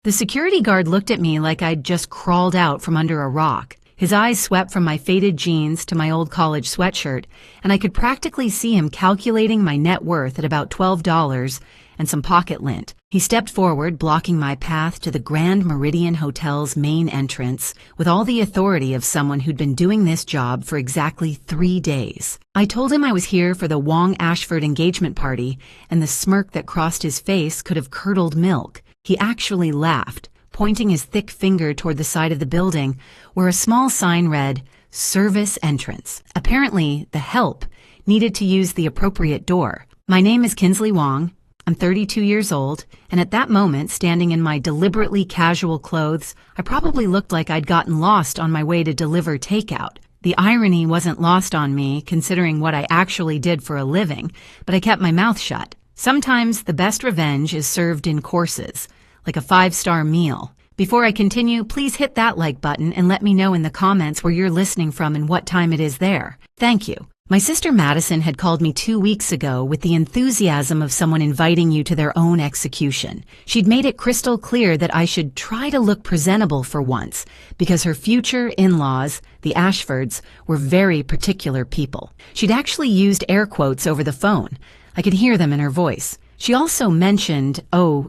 The security guard looked at me like I'd just crawled out from under a rock. His eyes swept from my faded jeans to my old college sweatshirt, and I could practically see him calculating my net worth at about $12 and some pocket lint. He stepped forward, blocking my path to the Grand Meridian Hotel's main entrance with all the authority of someone who'd been doing this job for exactly 3 days. I told him I was here for the Wong Ashford engagement party, and the smirk that crossed his face could have curdled milk. He actually laughed, pointing his thick finger toward the side of the building where a small sign read, "Service Entrance." Apparently, the help needed to use the appropriate door. My name is Kinsley Wong. I'm 32 years old, and at that moment, standing in my deliberately casual clothes, I probably looked like I'd gotten lost on my way to deliver takeout. The irony wasn't lost on me, considering what I actually did for a living, but I kept my mouth shut. Sometimes the best revenge is served in courses, like a 5-star meal. Before I continue, please hit that like button and let me know in the comments where you're listening from and what time it is there. Thank you. My sister Madison had called me 2 weeks ago with the enthusiasm of someone inviting you to their own execution. She'd made it crystal clear that I should try to look presentable for once, because her future in-laws, the Ashfords, were very particular people. She'd actually used air quotes over the phone. I could hear them in her voice. She also mentioned,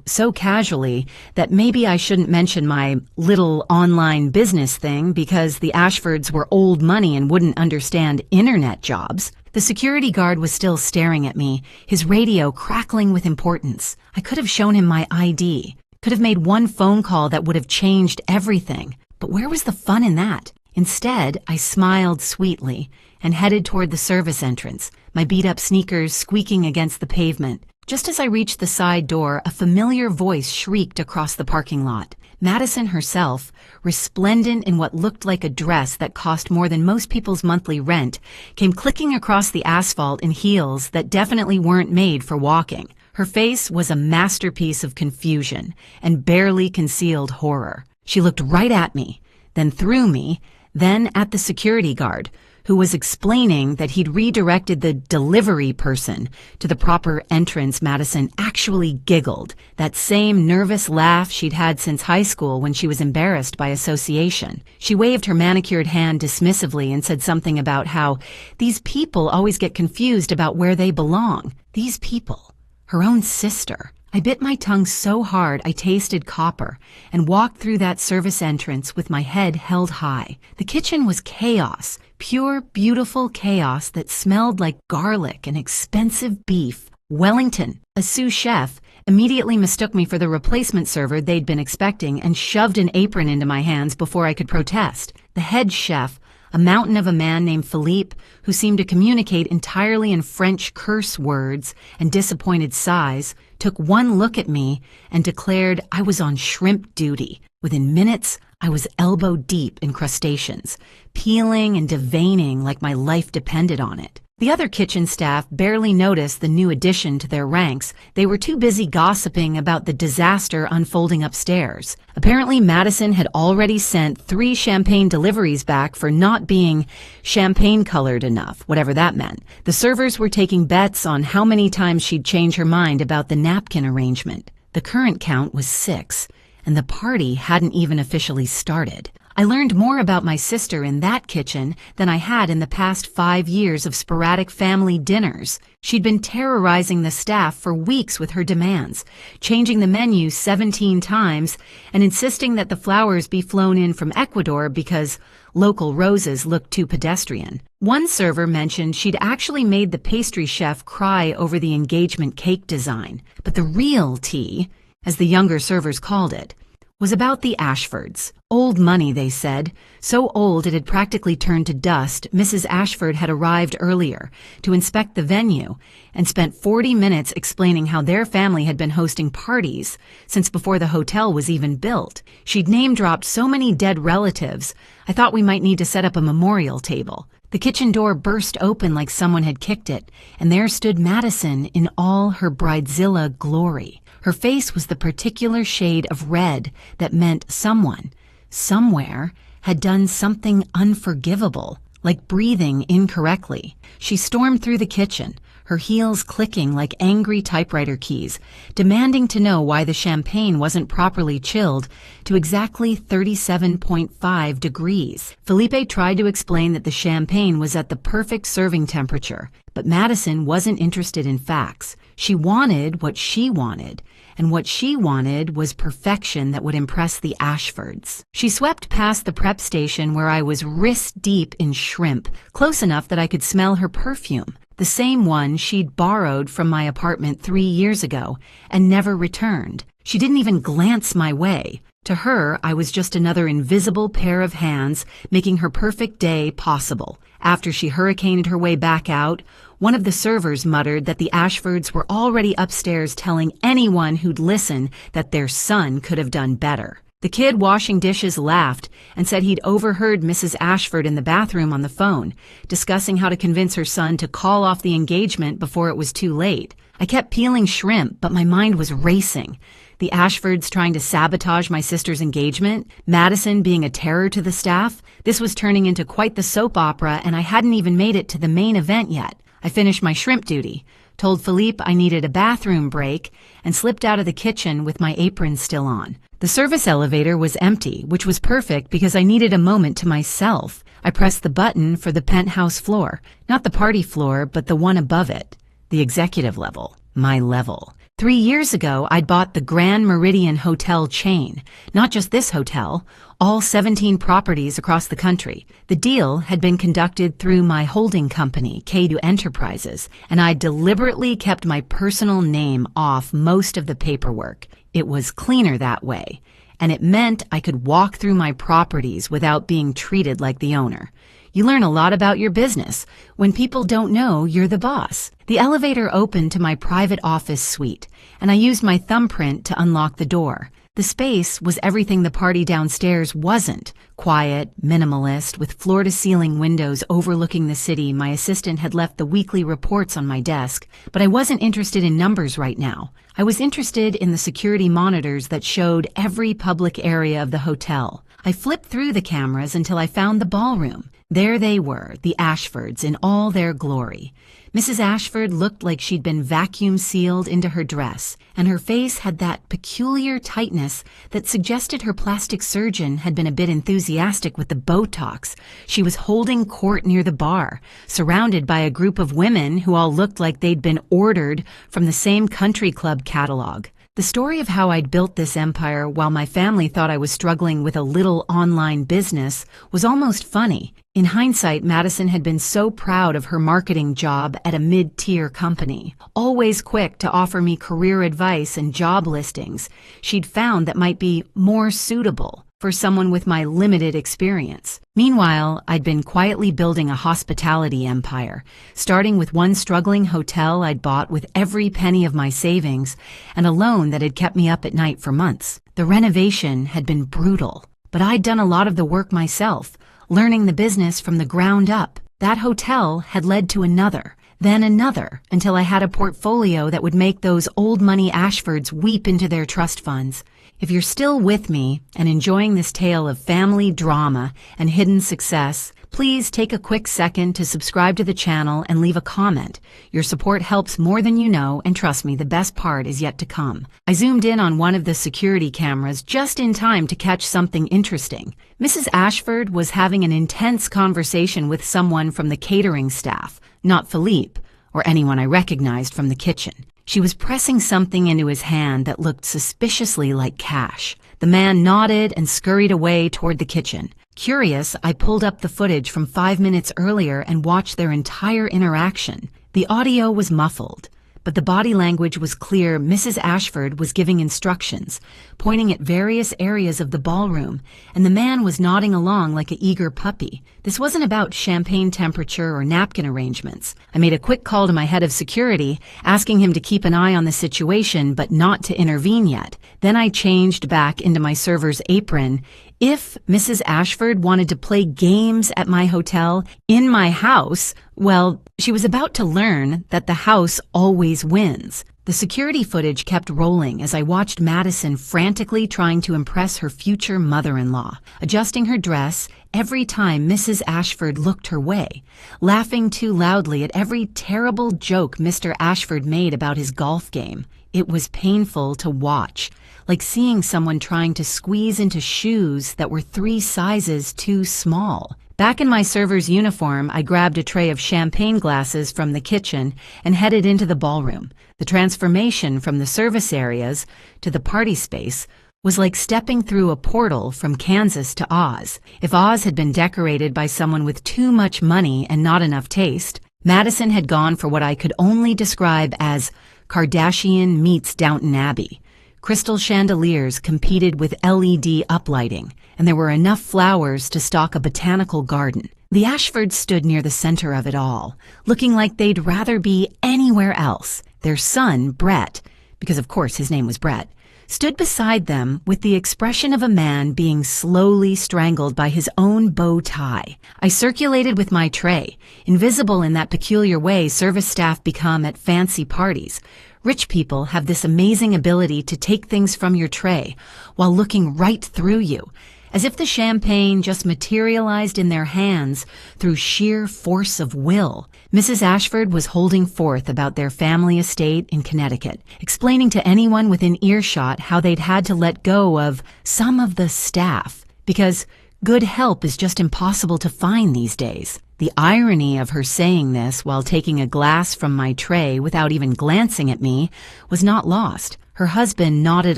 so casually, that maybe I shouldn't mention my little online business thing because the Ashfords were old money and wouldn't understand internet jobs. The security guard was still staring at me, his radio crackling with importance. I could have shown him my ID, could have made one phone call that would have changed everything. But where was the fun in that? Instead, I smiled sweetly and headed toward the service entrance, my beat-up sneakers squeaking against the pavement. Just as I reached the side door, a familiar voice shrieked across the parking lot. Madison herself, resplendent in what looked like a dress that cost more than most people's monthly rent, came clicking across the asphalt in heels that definitely weren't made for walking. Her face was a masterpiece of confusion and barely concealed horror. She looked right at me, then through me, then at the security guard, who was explaining that he'd redirected the delivery person to the proper entrance. Madison actually giggled, that same nervous laugh she'd had since high school when she was embarrassed by association. She waved her manicured hand dismissively and said something about how these people always get confused about where they belong. These people, her own sister. I bit my tongue so hard I tasted copper and walked through that service entrance with my head held high. The kitchen was chaos, pure, beautiful chaos that smelled like garlic and expensive beef. Wellington, a sous chef, immediately mistook me for the replacement server they'd been expecting and shoved an apron into my hands before I could protest. The head chef, a mountain of a man named Philippe, who seemed to communicate entirely in French curse words and disappointed sighs, took one look at me and declared I was on shrimp duty. Within minutes, I was elbow deep in crustaceans, peeling and deveining like my life depended on it. The other kitchen staff barely noticed the new addition to their ranks. They were too busy gossiping about the disaster unfolding upstairs. Apparently, Madison had already sent 3 champagne deliveries back for not being champagne-colored enough, whatever that meant. The servers were taking bets on how many times she'd change her mind about the napkin arrangement. The current count was 6, and the party hadn't even officially started. I learned more about my sister in that kitchen than I had in the past 5 years of sporadic family dinners. She'd been terrorizing the staff for weeks with her demands, changing the menu 17 times and insisting that the flowers be flown in from Ecuador because local roses looked too pedestrian. One server mentioned she'd actually made the pastry chef cry over the engagement cake design. But the real tea, as the younger servers called it, was about the Ashfords. Old money, they said. So old it had practically turned to dust, Mrs. Ashford had arrived earlier to inspect the venue and spent 40 minutes explaining how their family had been hosting parties since before the hotel was even built. She'd name-dropped so many dead relatives, I thought we might need to set up a memorial table. The kitchen door burst open like someone had kicked it, and there stood Madison in all her bridezilla glory. Her face was the particular shade of red that meant someone, somewhere, had done something unforgivable, like breathing incorrectly. She stormed through the kitchen, her heels clicking like angry typewriter keys, demanding to know why the champagne wasn't properly chilled to exactly 37.5 degrees. Felipe tried to explain that the champagne was at the perfect serving temperature, but Madison wasn't interested in facts. She wanted what she wanted, and what she wanted was perfection that would impress the Ashfords. She swept past the prep station where I was wrist-deep in shrimp, close enough that I could smell her perfume, the same one she'd borrowed from my apartment 3 years ago and never returned. She didn't even glance my way. To her, I was just another invisible pair of hands making her perfect day possible. After she hurricaned her way back out, one of the servers muttered that the Ashfords were already upstairs telling anyone who'd listen that their son could have done better. The kid washing dishes laughed and said he'd overheard Mrs. Ashford in the bathroom on the phone, discussing how to convince her son to call off the engagement before it was too late. I kept peeling shrimp, but my mind was racing. The Ashfords trying to sabotage my sister's engagement, Madison being a terror to the staff. This was turning into quite the soap opera, and I hadn't even made it to the main event yet. I finished my shrimp duty, told Philippe I needed a bathroom break, and slipped out of the kitchen with my apron still on. The service elevator was empty, which was perfect because I needed a moment to myself. I pressed the button for the penthouse floor, not the party floor, but the one above it, the executive level, my level. 3 years ago, I'd bought the Grand Meridian Hotel chain, not just this hotel, all 17 properties across the country. The deal had been conducted through my holding company, K2 Enterprises, and I deliberately kept my personal name off most of the paperwork. It was cleaner that way, and it meant I could walk through my properties without being treated like the owner. You learn a lot about your business when people don't know you're the boss. The elevator opened to my private office suite, and I used my thumbprint to unlock the door. The space was everything the party downstairs wasn't. Quiet, minimalist, with floor-to-ceiling windows overlooking the city. My assistant had left the weekly reports on my desk, but I wasn't interested in numbers right now. I was interested in the security monitors that showed every public area of the hotel. I flipped through the cameras until I found the ballroom. There they were, the Ashfords, in all their glory. Mrs. Ashford looked like she'd been vacuum-sealed into her dress, and her face had that peculiar tightness that suggested her plastic surgeon had been a bit enthusiastic with the Botox. She was holding court near the bar, surrounded by a group of women who all looked like they'd been ordered from the same country club catalog. The story of how I'd built this empire while my family thought I was struggling with a little online business was almost funny. In hindsight, Madison had been so proud of her marketing job at a mid-tier company, always quick to offer me career advice and job listings she'd found that might be more suitable for someone with my limited experience. Meanwhile, I'd been quietly building a hospitality empire, starting with one struggling hotel I'd bought with every penny of my savings and a loan that had kept me up at night for months. The renovation had been brutal, but I'd done a lot of the work myself, learning the business from the ground up. That hotel had led to another, then another, until I had a portfolio that would make those old money Ashfords weep into their trust funds. If you're still with me and enjoying this tale of family drama and hidden success, please take a quick second to subscribe to the channel and leave a comment. Your support helps more than you know, and trust me, the best part is yet to come. I zoomed in on one of the security cameras just in time to catch something interesting. Mrs. Ashford was having an intense conversation with someone from the catering staff, not Philippe, or anyone I recognized from the kitchen. She was pressing something into his hand that looked suspiciously like cash. The man nodded and scurried away toward the kitchen. Curious, I pulled up the footage from 5 minutes earlier and watched their entire interaction. The audio was muffled, but the body language was clear. Mrs. Ashford was giving instructions, pointing at various areas of the ballroom, and the man was nodding along like an eager puppy. This wasn't about champagne temperature or napkin arrangements. I made a quick call to my head of security, asking him to keep an eye on the situation but not to intervene yet. Then I changed back into my server's apron. If Mrs. Ashford wanted to play games at my hotel, in my house, well, she was about to learn that the house always wins. The The security footage kept rolling as I watched Madison frantically trying to impress her future mother-in-law, adjusting her dress every time Mrs. Ashford looked her way, laughing too loudly at every terrible joke Mr. Ashford made about his golf game. It was painful to watch, like seeing someone trying to squeeze into shoes that were 3 sizes too small. Back in my server's uniform, I grabbed a tray of champagne glasses from the kitchen and headed into the ballroom. The transformation from the service areas to the party space was like stepping through a portal from Kansas to Oz. If Oz had been decorated by someone with too much money and not enough taste, Madison had gone for what I could only describe as Kardashian meets Downton Abbey. Crystal chandeliers competed with LED uplighting, and there were enough flowers to stock a botanical garden. The Ashfords stood near the center of it all, looking like they'd rather be anywhere else. Their son, Brett, because of course his name was Brett, stood beside them with the expression of a man being slowly strangled by his own bow tie. I circulated with my tray, invisible in that peculiar way service staff become at fancy parties. Rich people have this amazing ability to take things from your tray while looking right through you, as if the champagne just materialized in their hands through sheer force of will. Mrs. Ashford was holding forth about their family estate in Connecticut, explaining to anyone within earshot how they'd had to let go of some of the staff, because good help is just impossible to find these days. The irony of her saying this while taking a glass from my tray without even glancing at me was not lost. Her husband nodded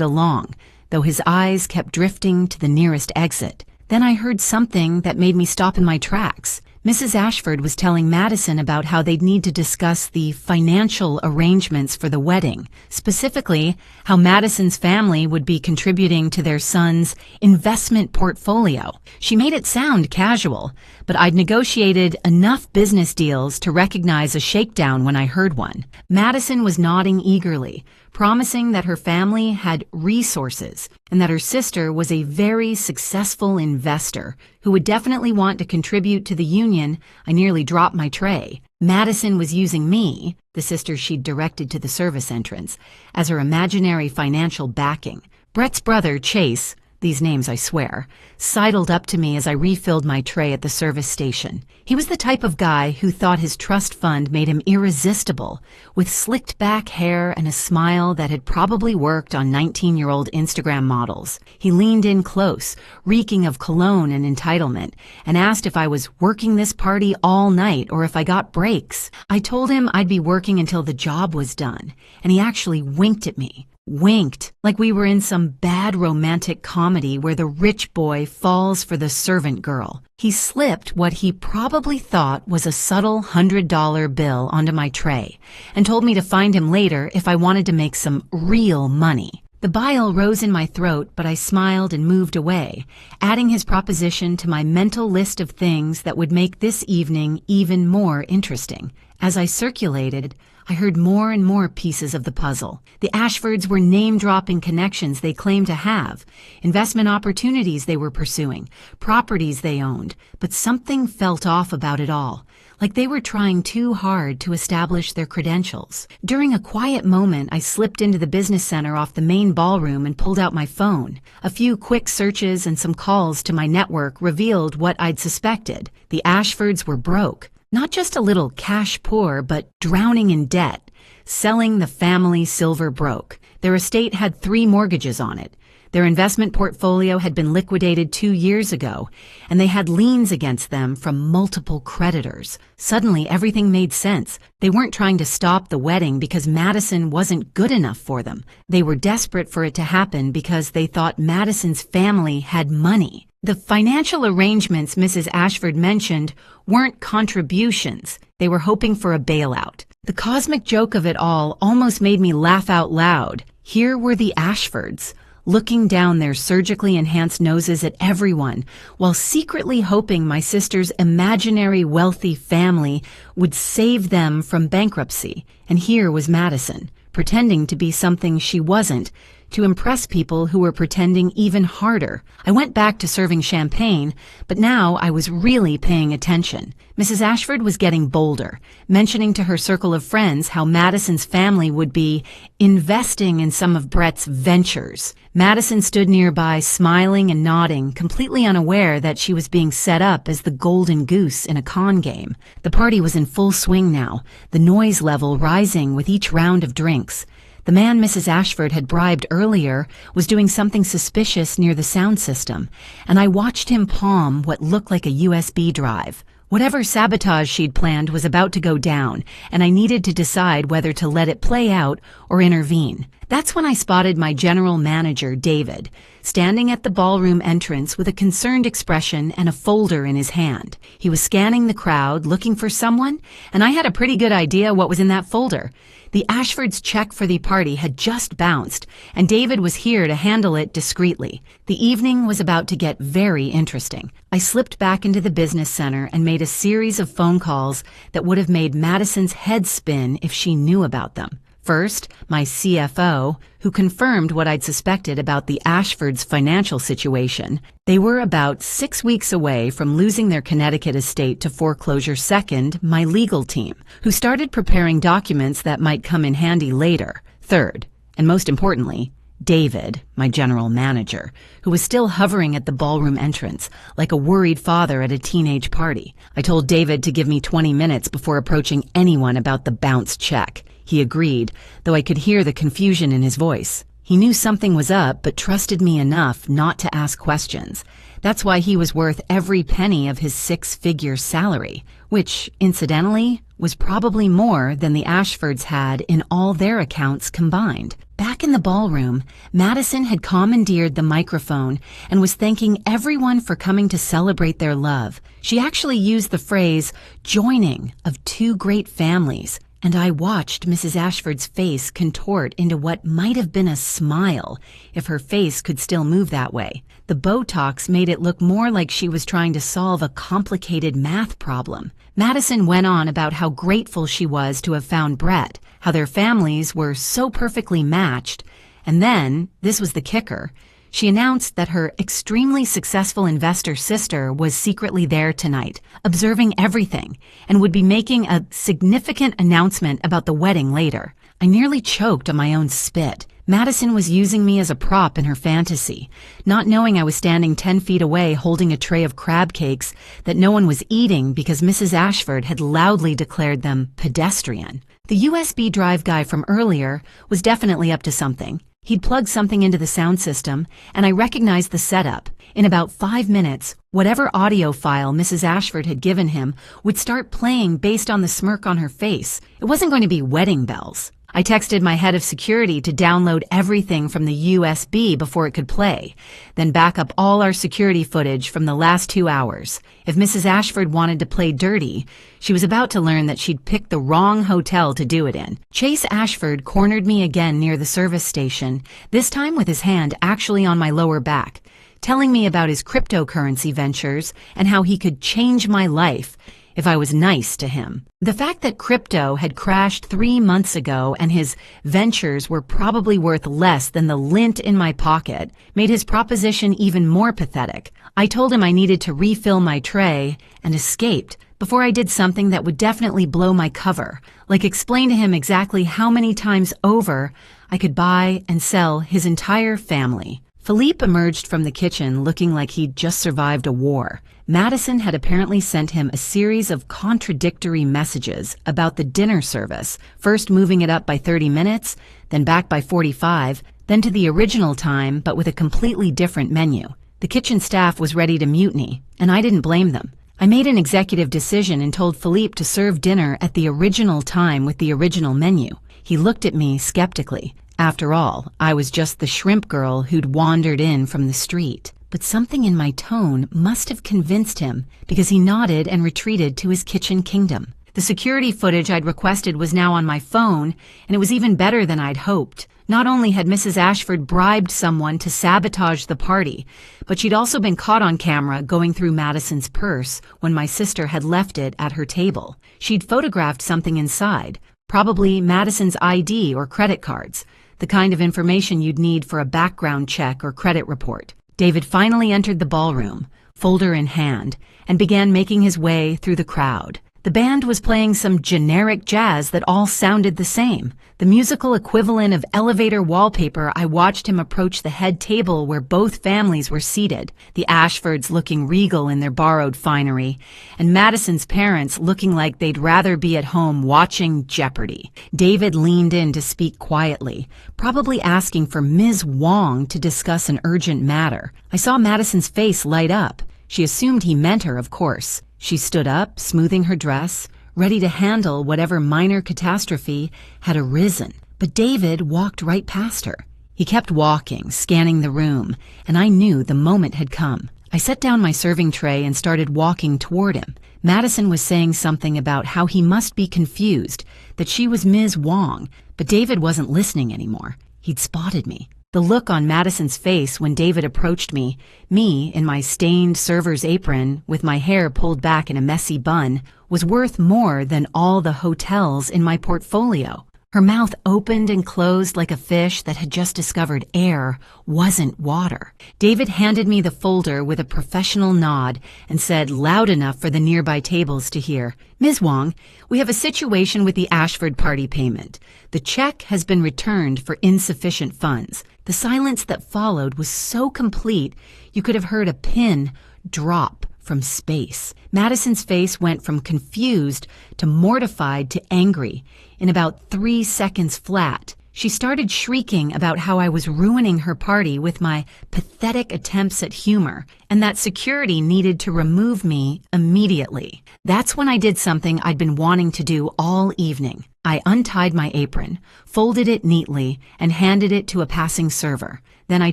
along, though his eyes kept drifting to the nearest exit. Then I heard something that made me stop in my tracks. Mrs. Ashford was telling Madison about how they'd need to discuss the financial arrangements for the wedding, specifically how Madison's family would be contributing to their son's investment portfolio. She made it sound casual, but I'd negotiated enough business deals to recognize a shakedown when I heard one. Madison was nodding eagerly, promising that her family had resources and that her sister was a very successful investor who would definitely want to contribute to the union. I nearly dropped my tray. Madison was using me, the sister she'd directed to the service entrance, as her imaginary financial backing. Brett's brother, Chase, these names I swear, sidled up to me as I refilled my tray at the service station. He was the type of guy who thought his trust fund made him irresistible, with slicked back hair and a smile that had probably worked on 19-year-old Instagram models. He leaned in close, reeking of cologne and entitlement, and asked if I was working this party all night or if I got breaks. I told him I'd be working until the job was done, and he actually winked at me. Winked, like we were in some bad romantic comedy where the rich boy falls for the servant girl. He slipped what he probably thought was a subtle $100 bill onto my tray and told me to find him later if I wanted to make some real money. The bile rose in my throat, but I smiled and moved away, adding his proposition to my mental list of things that would make this evening even more interesting. As I circulated, I heard more and more pieces of the puzzle. The Ashfords were name-dropping connections they claimed to have, investment opportunities they were pursuing, properties they owned, but something felt off about it all, like they were trying too hard to establish their credentials. During a quiet moment, I slipped into the business center off the main ballroom and pulled out my phone. A few quick searches and some calls to my network revealed what I'd suspected. The Ashfords were broke. Not just a little cash poor, but drowning in debt, selling the family silver broke. Their estate had 3 mortgages on it. Their investment portfolio had been liquidated 2 years ago, and they had liens against them from multiple creditors. Suddenly, everything made sense. They weren't trying to stop the wedding because Madison wasn't good enough for them. They were desperate for it to happen because they thought Madison's family had money. The financial arrangements Mrs. Ashford mentioned weren't contributions. They were hoping for a bailout. The cosmic joke of it all almost made me laugh out loud. Here were the Ashfords, looking down their surgically enhanced noses at everyone, while secretly hoping my sister's imaginary wealthy family would save them from bankruptcy. And here was Madison, pretending to be something she wasn't, to impress people who were pretending even harder. I went back to serving champagne, but now I was really paying attention. Mrs. Ashford was getting bolder, mentioning to her circle of friends how Madison's family would be investing in some of Brett's ventures. Madison stood nearby, smiling and nodding, completely unaware that she was being set up as the golden goose in a con game. The party was in full swing now, the noise level rising with each round of drinks. The man Mrs. Ashford had bribed earlier was doing something suspicious near the sound system, and I watched him palm what looked like a USB drive. Whatever sabotage she'd planned was about to go down, and I needed to decide whether to let it play out or intervene. That's when I spotted my general manager, David, standing at the ballroom entrance with a concerned expression and a folder in his hand. He was scanning the crowd, looking for someone, and I had a pretty good idea what was in that folder. The Ashfords' check for the party had just bounced, and David was here to handle it discreetly. The evening was about to get very interesting. I slipped back into the business center and made a series of phone calls that would have made Madison's head spin if she knew about them. First, my CFO, who confirmed what I'd suspected about the Ashfords' financial situation. They were about 6 weeks away from losing their Connecticut estate to foreclosure. Second, my legal team, who started preparing documents that might come in handy later. Third, and most importantly, David, my general manager, who was still hovering at the ballroom entrance, like a worried father at a teenage party. I told David to give me 20 minutes before approaching anyone about the bounced check. He agreed, though I could hear the confusion in his voice. He knew something was up, but trusted me enough not to ask questions. That's why he was worth every penny of his 6-figure salary, which, incidentally, was probably more than the Ashfords had in all their accounts combined. Back in the ballroom, Madison had commandeered the microphone and was thanking everyone for coming to celebrate their love. She actually used the phrase, joining of two great families. And I watched Mrs. Ashford's face contort into what might have been a smile, if her face could still move that way. The Botox made it look more like she was trying to solve a complicated math problem. Madison went on about how grateful she was to have found Brett, how their families were so perfectly matched, and then, this was the kicker, she announced that her extremely successful investor sister was secretly there tonight, observing everything, and would be making a significant announcement about the wedding later. I nearly choked on my own spit. Madison was using me as a prop in her fantasy, not knowing I was standing 10 feet away holding a tray of crab cakes that no one was eating because Mrs. Ashford had loudly declared them pedestrian. The USB drive guy from earlier was definitely up to something. He'd plugged something into the sound system, and I recognized the setup. In about 5 minutes, whatever audio file Mrs. Ashford had given him would start playing based on the smirk on her face. It wasn't going to be wedding bells. I texted my head of security to download everything from the USB before it could play, then back up all our security footage from the last 2 hours. If Mrs. Ashford wanted to play dirty, she was about to learn that she'd picked the wrong hotel to do it in. Chase Ashford cornered me again near the service station, this time with his hand actually on my lower back, telling me about his cryptocurrency ventures and how he could change my life if I was nice to him. The fact that crypto had crashed 3 months ago and his ventures were probably worth less than the lint in my pocket made his proposition even more pathetic. I told him I needed to refill my tray and escaped before I did something that would definitely blow my cover, like explain to him exactly how many times over I could buy and sell his entire family. Philippe emerged from the kitchen looking like he'd just survived a war. Madison had apparently sent him a series of contradictory messages about the dinner service, first moving it up by 30 minutes, then back by 45, then to the original time but with a completely different menu. The kitchen staff was ready to mutiny, and I didn't blame them. I made an executive decision and told Philippe to serve dinner at the original time with the original menu. He looked at me skeptically. After all, I was just the shrimp girl who'd wandered in from the street. But something in my tone must have convinced him because he nodded and retreated to his kitchen kingdom. The security footage I'd requested was now on my phone, and it was even better than I'd hoped. Not only had Mrs. Ashford bribed someone to sabotage the party, but she'd also been caught on camera going through Madison's purse when my sister had left it at her table. She'd photographed something inside, probably Madison's ID or credit cards. the kind of information you'd need for a background check or credit report. David finally entered the ballroom, folder in hand, and began making his way through the crowd. The band was playing some generic jazz that all sounded the same. The musical equivalent of elevator wallpaper. I watched him approach the head table where both families were seated, the Ashfords looking regal in their borrowed finery, and Madison's parents looking like they'd rather be at home watching Jeopardy! David leaned in to speak quietly, probably asking for Ms. Wong to discuss an urgent matter. I saw Madison's face light up. She assumed he meant her, of course. She stood up, smoothing her dress, ready to handle whatever minor catastrophe had arisen. But David walked right past her. He kept walking, scanning the room, and I knew the moment had come. I set down my serving tray and started walking toward him. Madison was saying something about how he must be confused, that she was Ms. Wong, but David wasn't listening anymore. He'd spotted me. The look on Madison's face when David approached me in my stained server's apron with my hair pulled back in a messy bun, was worth more than all the hotels in my portfolio. Her mouth opened and closed like a fish that had just discovered air wasn't water. David handed me the folder with a professional nod and said loud enough for the nearby tables to hear, "Ms. Wong, we have a situation with the Ashford party payment. The check has been returned for insufficient funds." The silence that followed was so complete you could have heard a pin drop from space. Madison's face went from confused to mortified to angry in about 3 seconds flat. She started shrieking about how I was ruining her party with my pathetic attempts at humor, and that security needed to remove me immediately. That's when I did something I'd been wanting to do all evening. I untied my apron, folded it neatly, and handed it to a passing server. Then I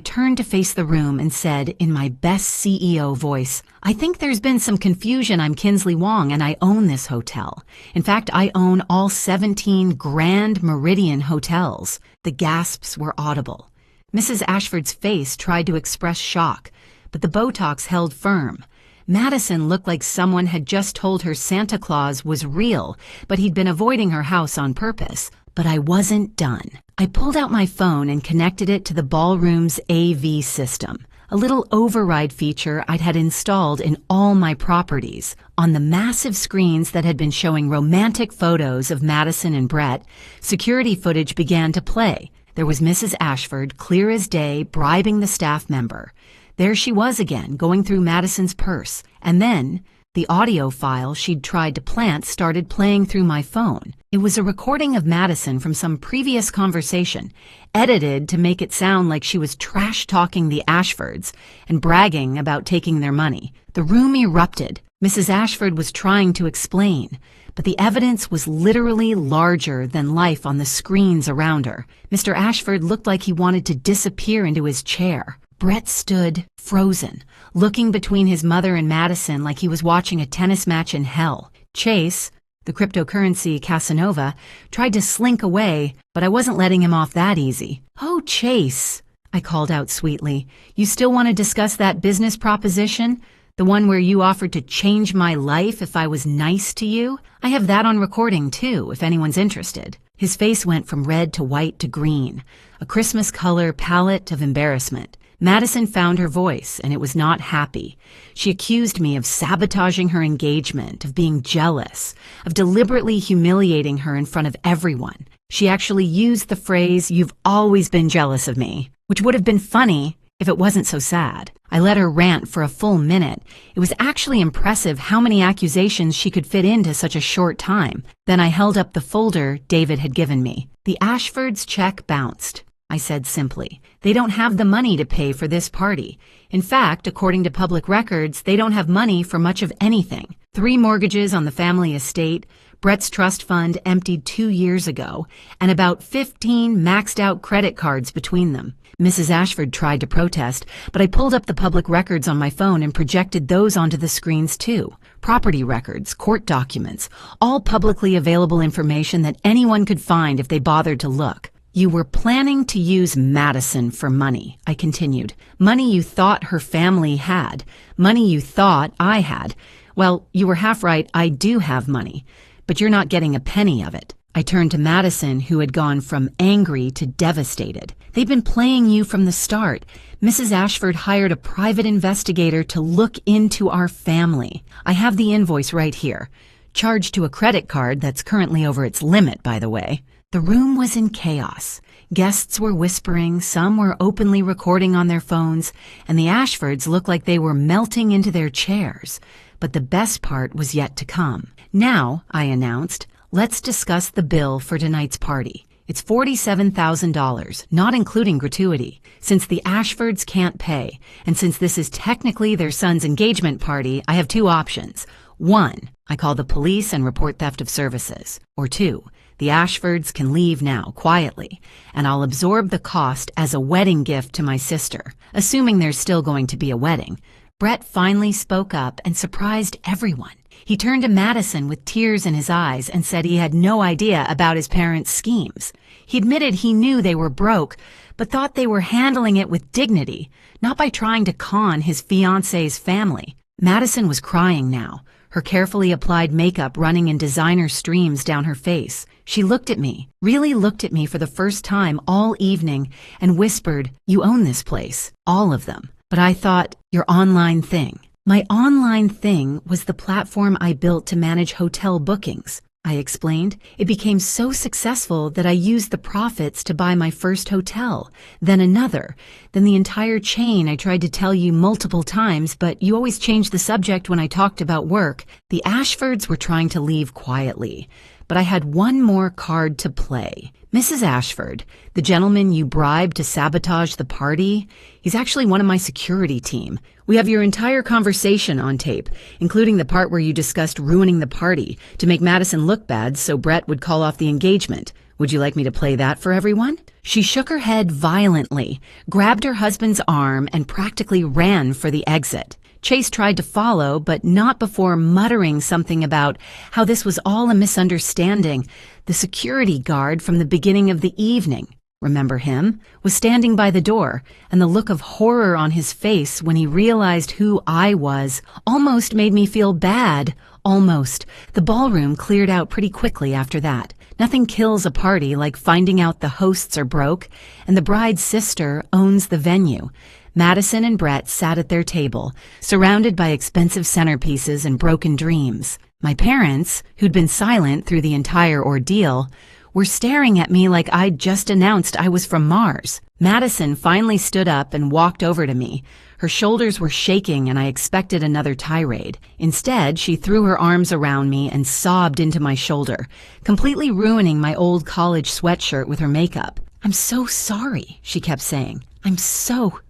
turned to face the room and said in my best CEO voice, "I think there's been some confusion. I'm Kinsley Wong and I own this hotel. In fact, I own all 17 Grand Meridian hotels." The gasps were audible. Mrs. Ashford's face tried to express shock, but the Botox held firm. Madison looked like someone had just told her Santa Claus was real, but he'd been avoiding her house on purpose. But I wasn't done. I pulled out my phone and connected it to the ballroom's AV system, a little override feature I'd had installed in all my properties. On the massive screens that had been showing romantic photos of Madison and Brett, security footage began to play. There was Mrs. Ashford, clear as day, bribing the staff member. There she was again, going through Madison's purse. And then the audio file she'd tried to plant started playing through my phone. It was a recording of Madison from some previous conversation, edited to make it sound like she was trash-talking the Ashfords and bragging about taking their money. The room erupted. Mrs. Ashford was trying to explain, but the evidence was literally larger than life on the screens around her. Mr. Ashford looked like he wanted to disappear into his chair. Brett stood frozen, looking between his mother and Madison like he was watching a tennis match in hell. Chase, the cryptocurrency Casanova, tried to slink away, but I wasn't letting him off that easy. "Oh, Chase," I called out sweetly, "you still want to discuss that business proposition? The one where you offered to change my life if I was nice to you? I have that on recording, too, if anyone's interested." His face went from red to white to green, a Christmas color palette of embarrassment. Madison found her voice, and it was not happy. She accused me of sabotaging her engagement, of being jealous, of deliberately humiliating her in front of everyone. She actually used the phrase, "You've always been jealous of me," which would have been funny if it wasn't so sad. I let her rant for a full minute. It was actually impressive how many accusations she could fit into such a short time. Then I held up the folder David had given me. "The Ashfords' check bounced," I said simply. "They don't have the money to pay for this party. In fact, according to public records, they don't have money for much of anything. 3 mortgages on the family estate, Brett's trust fund emptied 2 years ago, and about 15 maxed out credit cards between them." Mrs. Ashford tried to protest, but I pulled up the public records on my phone and projected those onto the screens too. Property records, court documents, all publicly available information that anyone could find if they bothered to look. "You were planning to use Madison for money," I continued. "Money you thought her family had. Money you thought I had. Well, you were half right, I do have money. But you're not getting a penny of it. I turned to Madison, who had gone from angry to devastated. "They've been playing you from the start. Mrs. Ashford hired a private investigator to look into our family. I have the invoice right here. Charged to a credit card that's currently over its limit, by the way." The room was in chaos. Guests were whispering, some were openly recording on their phones, and the Ashfords looked like they were melting into their chairs. But the best part was yet to come. "Now," I announced, "let's discuss the bill for tonight's party. It's $47,000, not including gratuity. Since the Ashfords can't pay, and since this is technically their son's engagement party, I have two options. 1, I call the police and report theft of services. Or 2, the Ashfords can leave now, quietly, and I'll absorb the cost as a wedding gift to my sister, assuming there's still going to be a wedding." Brett finally spoke up and surprised everyone. He turned to Madison with tears in his eyes and said he had no idea about his parents' schemes. He admitted he knew they were broke, but thought they were handling it with dignity, not by trying to con his fiancé's family. Madison was crying now, her carefully applied makeup running in designer streams down her face. She looked at me, really looked at me for the first time all evening, and whispered, "You own this place, all of them." But I thought, "Your online thing." "My online thing was the platform I built to manage hotel bookings," I explained. "It became so successful that I used the profits to buy my first hotel, then another, then the entire chain I tried to tell you multiple times, but you always changed the subject when I talked about work." The Ashfords were trying to leave quietly, but I had one more card to play. "Mrs. Ashford, the gentleman you bribed to sabotage the party, he's actually one of my security team. We have your entire conversation on tape, including the part where you discussed ruining the party to make Madison look bad so Brett would call off the engagement. Would you like me to play that for everyone?" She shook her head violently, grabbed her husband's arm, and practically ran for the exit. Chase tried to follow, but not before muttering something about how this was all a misunderstanding. The security guard from the beginning of the evening, remember him, was standing by the door, and the look of horror on his face when he realized who I was almost made me feel bad. Almost. The ballroom cleared out pretty quickly after that. Nothing kills a party like finding out the hosts are broke, and the bride's sister owns the venue. Madison and Brett sat at their table, surrounded by expensive centerpieces and broken dreams. My parents, who'd been silent through the entire ordeal, were staring at me like I'd just announced I was from Mars. Madison finally stood up and walked over to me. Her shoulders were shaking and I expected another tirade. Instead, she threw her arms around me and sobbed into my shoulder, completely ruining my old college sweatshirt with her makeup. "I'm so sorry," she kept saying. "I'm so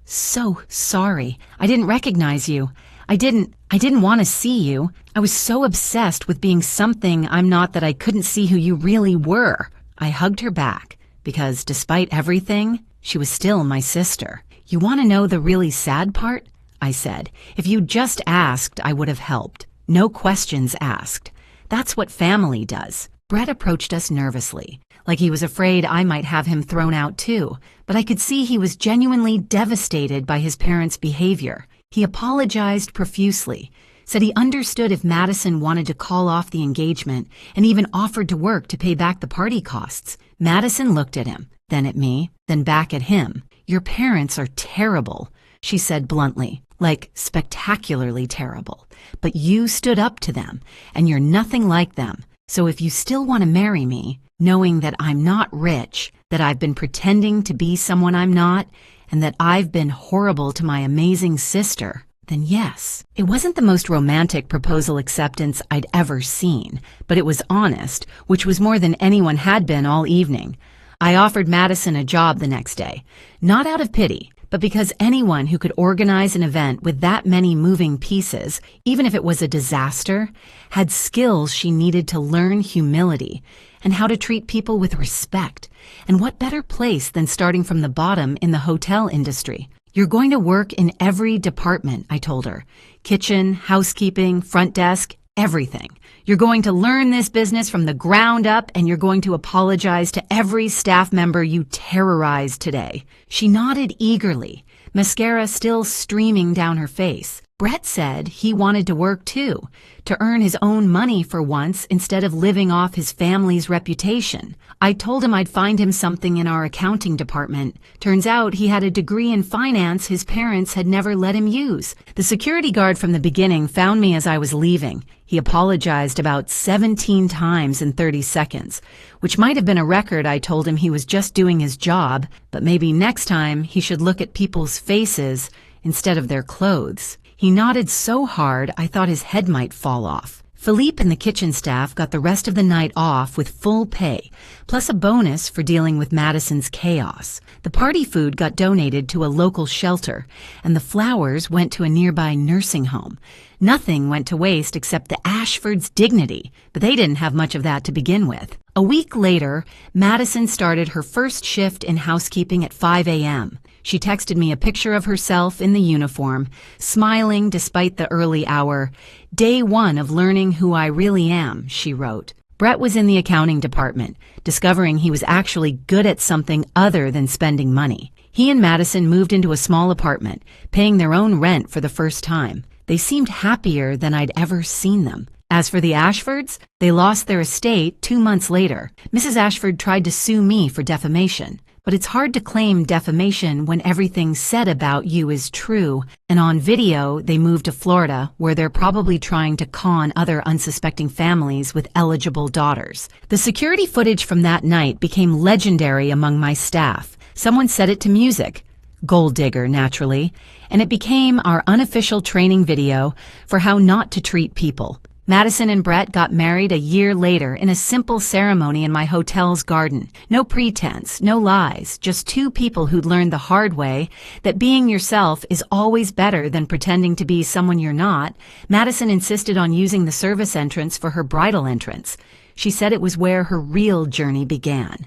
sorry. I didn't recognize you. I didn't want to see you. I was so obsessed with being something I'm not that I couldn't see who you really were." I hugged her back because, despite everything, she was still my sister. "You want to know the really sad part?" I said. "If you just asked, I would have helped. No questions asked. That's what family does." Brett approached us nervously, like he was afraid I might have him thrown out too, but I could see he was genuinely devastated by his parents' behavior. He apologized profusely, said he understood if Madison wanted to call off the engagement, and even offered to work to pay back the party costs. Madison looked at him, then at me, then back at him. "Your parents are terrible," she said bluntly, like spectacularly terrible. "But you stood up to them, and you're nothing like them. So if you still want to marry me, knowing that I'm not rich, that I've been pretending to be someone I'm not, and that I've been horrible to my amazing sister, then yes." It wasn't the most romantic proposal acceptance I'd ever seen, but it was honest, which was more than anyone had been all evening. I offered Madison a job the next day, not out of pity, but because anyone who could organize an event with that many moving pieces, even if it was a disaster, had skills she needed to learn humility and how to treat people with respect. And what better place than starting from the bottom in the hotel industry? "You're going to work in every department," I told her. "Kitchen, housekeeping, front desk, everything. You're going to learn this business from the ground up, and you're going to apologize to every staff member you terrorized today." She nodded eagerly, mascara still streaming down her face. Brett said he wanted to work too, to earn his own money for once instead of living off his family's reputation. I told him I'd find him something in our accounting department. Turns out he had a degree in finance his parents had never let him use. The security guard from the beginning found me as I was leaving. He apologized about 17 times in 30 seconds, which might have been a record. I told him he was just doing his job, but maybe next time he should look at people's faces instead of their clothes. He nodded so hard I thought his head might fall off. Philippe and the kitchen staff got the rest of the night off with full pay, plus a bonus for dealing with Madison's chaos. The party food got donated to a local shelter, and the flowers went to a nearby nursing home. Nothing went to waste except the Ashfords' dignity, but they didn't have much of that to begin with. A week later, Madison started her first shift in housekeeping at 5 a.m. She texted me a picture of herself in the uniform, smiling despite the early hour. "Day one of learning who I really am," she wrote. Brett was in the accounting department, discovering he was actually good at something other than spending money. He and Madison moved into a small apartment, paying their own rent for the first time. They seemed happier than I'd ever seen them. As for the Ashfords, they lost their estate 2 months later. Mrs. Ashford tried to sue me for defamation. But it's hard to claim defamation when everything said about you is true, and on video they moved to Florida, where they're probably trying to con other unsuspecting families with eligible daughters. The security footage from that night became legendary among my staff. Someone set it to music, Gold Digger naturally, and it became our unofficial training video for how not to treat people. Madison and Brett got married a year later in a simple ceremony in my hotel's garden. No pretense, no lies, just two people who'd learned the hard way that being yourself is always better than pretending to be someone you're not. Madison insisted on using the service entrance for her bridal entrance. She said it was where her real journey began.